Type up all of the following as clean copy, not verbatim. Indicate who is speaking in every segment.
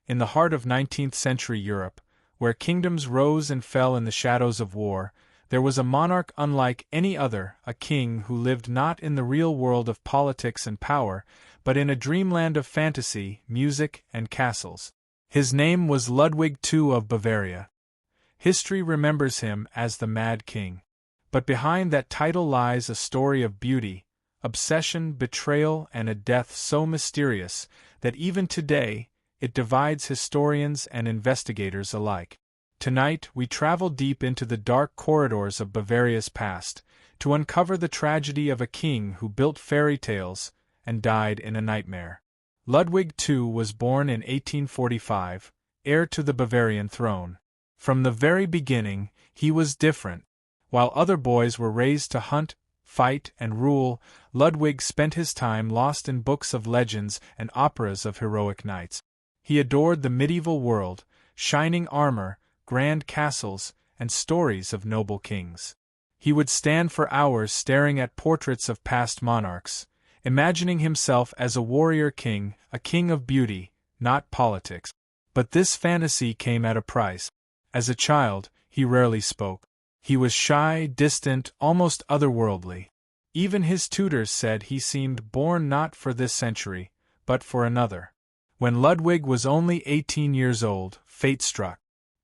Speaker 1: In the heart of 19th-century Europe, where kingdoms rose and fell in the shadows of war, there was a monarch unlike any other, a king who lived not in the real world of politics and power, but in a dreamland of fantasy, music, and castles. His name was Ludwig II of Bavaria. History remembers him as the Mad King. But behind that title lies a story of beauty, obsession, betrayal, and a death so mysterious that even today, it divides historians and investigators alike. Tonight, we travel deep into the dark corridors of Bavaria's past, to uncover the tragedy of a king who built fairy tales and died in a nightmare. Ludwig II was born in 1845, heir to the Bavarian throne. From the very beginning, he was different. While other boys were raised to hunt, fight, and rule, Ludwig spent his time lost in books of legends and operas of heroic knights. He adored the medieval world, shining armor, grand castles, and stories of noble kings. He would stand for hours staring at portraits of past monarchs, imagining himself as a warrior king, a king of beauty, not politics. But this fantasy came at a price. As a child, he rarely spoke. He was shy, distant, almost otherworldly. Even his tutors said he seemed born not for this century, but for another. When Ludwig was only 18 years old, fate struck.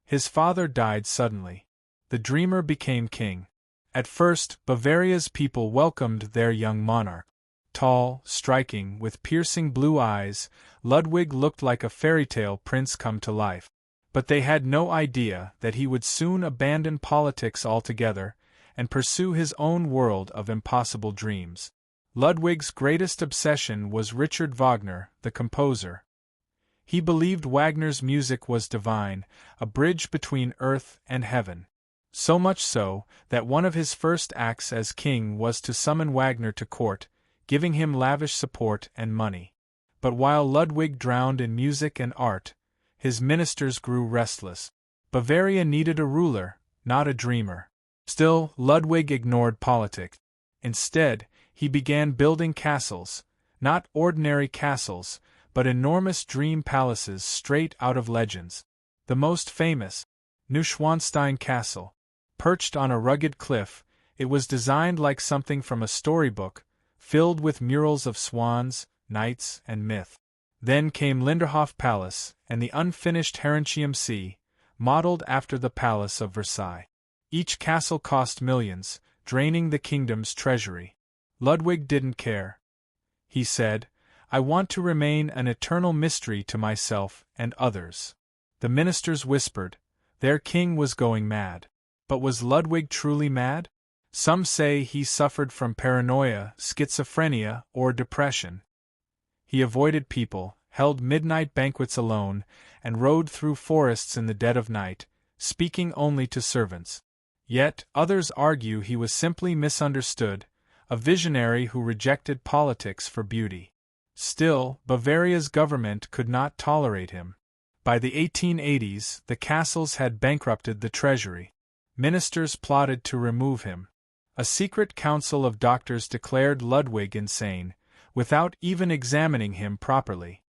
Speaker 1: His father died suddenly. The dreamer became king. At first, Bavaria's people welcomed their young monarch. Tall, striking, with piercing blue eyes, Ludwig looked like a fairy-tale prince come to life. But they had no idea that he would soon abandon politics altogether and pursue his own world of impossible dreams. Ludwig's greatest obsession was Richard Wagner, the composer. He believed Wagner's music was divine, a bridge between earth and heaven. So much so, that one of his first acts as king was to summon Wagner to court, giving him lavish support and money. But while Ludwig drowned in music and art, his ministers grew restless. Bavaria needed a ruler, not a dreamer. Still, Ludwig ignored politics. Instead, he began building castles, not ordinary castles, but enormous dream palaces straight out of legends. The most famous, Neuschwanstein Castle. Perched on a rugged cliff, it was designed like something from a storybook, filled with murals of swans, knights, and myth. Then came Linderhof Palace and the unfinished Herrenchium See, modeled after the Palace of Versailles. Each castle cost millions, draining the kingdom's treasury. Ludwig didn't care. He said, "I want to remain an eternal mystery to myself and others." The ministers whispered, their king was going mad. But was Ludwig truly mad? Some say he suffered from paranoia, schizophrenia, or depression. He avoided people, held midnight banquets alone, and rode through forests in the dead of night, speaking only to servants. Yet, others argue he was simply misunderstood, a visionary who rejected politics for beauty. Still, Bavaria's government could not tolerate him. By the 1880s, the castles had bankrupted the treasury. Ministers plotted to remove him. A secret council of doctors declared Ludwig insane, without even examining him properly.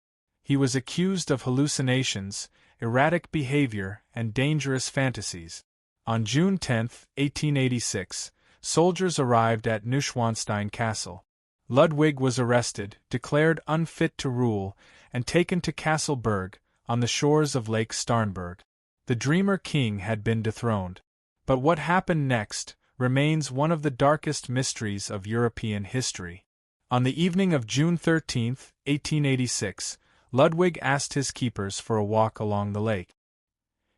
Speaker 1: He was accused of hallucinations, erratic behavior, and dangerous fantasies. On June 10, 1886, soldiers arrived at Neuschwanstein Castle. Ludwig was arrested, declared unfit to rule, and taken to Castleberg, on the shores of Lake Starnberg. The Dreamer King had been dethroned. But what happened next remains one of the darkest mysteries of European history. On the evening of June 13, 1886, Ludwig asked his keepers for a walk along the lake.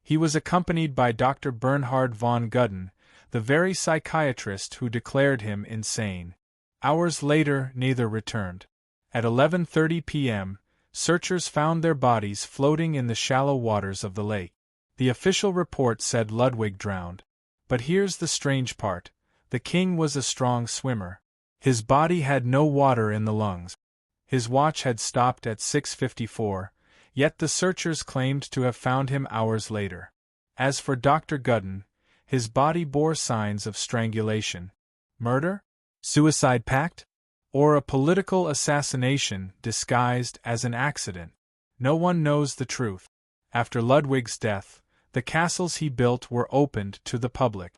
Speaker 1: He was accompanied by Dr. Bernhard von Gudden, the very psychiatrist who declared him insane. Hours later, neither returned. At 11:30 p.m., searchers found their bodies floating in the shallow waters of the lake. The official report said Ludwig drowned. But here's the strange part: the king was a strong swimmer. His body had no water in the lungs. His watch had stopped at 6:54, yet the searchers claimed to have found him hours later. As for Dr. Gudden, his body bore signs of strangulation. Murder? Suicide pact? Or a political assassination disguised as an accident? No one knows the truth. After Ludwig's death, the castles he built were opened to the public.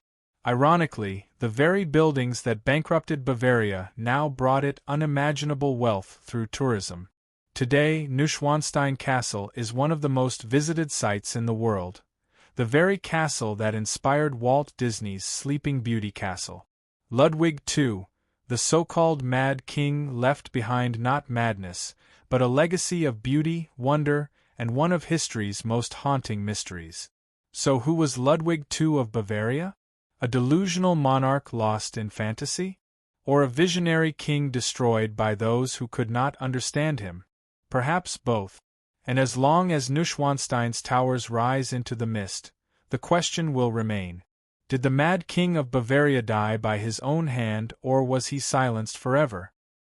Speaker 1: Ironically, the very buildings that bankrupted Bavaria now brought it unimaginable wealth through tourism. Today, Neuschwanstein Castle is one of the most visited sites in the world. The very castle that inspired Walt Disney's Sleeping Beauty Castle. Ludwig II, the so-called Mad King, left behind not madness, but a legacy of beauty, wonder, and one of history's most haunting mysteries. So who was Ludwig II of Bavaria? A delusional monarch lost in fantasy? Or a visionary king destroyed by those who could not understand him? Perhaps both. And as long as Neuschwanstein's towers rise into the mist, the question will remain: did the Mad King of Bavaria die by his own hand, or was he silenced forever?